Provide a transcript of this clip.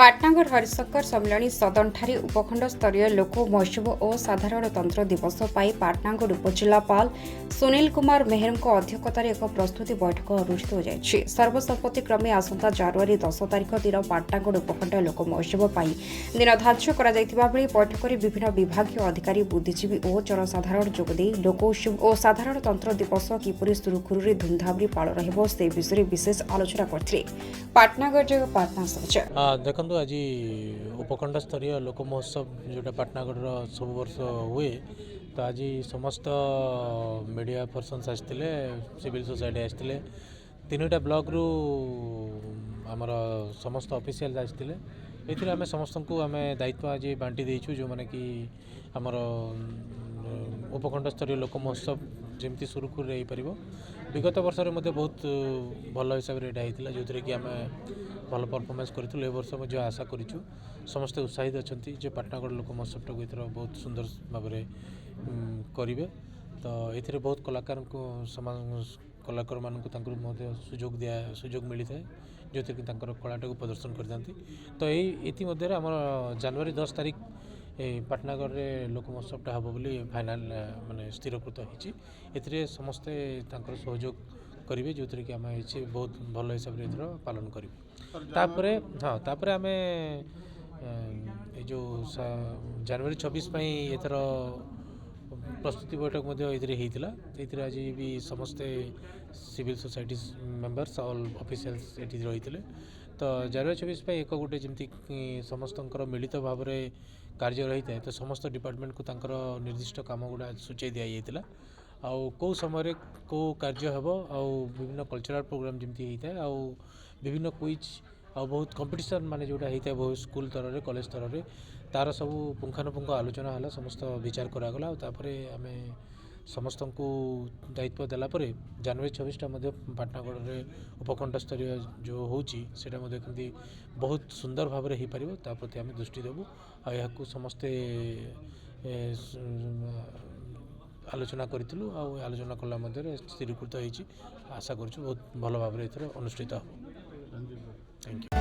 पाटनागढ़ हरिशंकर सम्मिलनी सदन ठारे उपखंड स्तरीय लोक महोत्सव और साधारणतंत्र दिवस पर पाटनागढ़ उपजिलापाल सुनील कुमार मेहर अध्यक्षतार एक प्रस्तुति बैठक अनुष्ठित हो जाएगी। सर्वसम्मति क्रमे आसंता जनवरी 10 तारिख दिन पाटनागढ़ उपखंड लोक महोत्सव दिन धार्य कर बैठक में विभिन्न विभाग अधिकारी बुद्धिजीवी और जनसाधारण जोगदे लोकोत्सव और साधारणतंत्र दिवस किपरि सुरुखुरु धूमधाम पालन हो से विषय विशेष आलोचना करते। पाटनागढ़ पाटना समाचार देखो आज उपखंड स्तरीय लोक महोत्सव जोटा पाटनागढ़ सब वर्ष हुए तो आज समस्त मीडिया पर्सन्स आसते सिविल सोसाइटी आसते तीनटा ब्लॉक रु आमर समस्त ऑफिशियल आसते ये आम समस्त को आम दायित्व आज बांटी देचु जो मैंने कि आमर उपखंड स्तरीय लोक महोत्सव जमी सुरुखुरु हो पार। विगत वर्ष में बहुत भल हिसाब से यहाँ होता जो कि आम भल परफॉर्मेंस करूँ। ए वर्ष मुझे आशा करूँ समस्ते उत्साहित अच्छा जो पाटनागढ़ लोक महोत्सव को एथर बहुत सुंदर भाव करेंगे। तो ये बहुत कलाकार मानक सुजोग मिलता है जो कलाटा को प्रदर्शन करते। तो ये आम जनवरी 10 तारिख पाटनागढ़ में लोक महोत्सवटा हम बोली फाइनाल माने स्थिरकृत होती समस्ते सहयोग करेंगे जो कि आम बहुत भल हिसाब से पालन करें। हाँ तापर आम जो जनवरी 26 एथर प्रस्तुति बैठक होता आज भी समस्ते civil society members all officials ये रही थे। तो जनवरी 26 एक गोटे जमी समस्त मिलित भाव में कार्य रही है तो समस्त डिपार्टमेंट को निर्दिष्ट कम गुड़ा सूचाई दि जाता आउ कौ समय कौ कार्य हम आउ विभिन्न कल्चरल प्रोग्राम जमी होता है आउ विभिन्न क्विज आउ बहुत कंपटीशन माने जोटा होता है बहुत स्कूल स्तर में कॉलेज स्तर में तार सब पुंखानुपुंख आलोचना है समस्त विचार करागला आम समस्त को दायित्व देलापर जनवरी 26टा पाटनागढ़ में उपखंड स्तरीय जो होची बहुत सुंदर भाव में हो पार प्रति आम दृष्टि देवु आ समस्ते आलोचना करूँ आलोचना कला स्थिरीकृत होती आशा करूँ बहुत भल भाव अनुष्ठित हो। Thank you.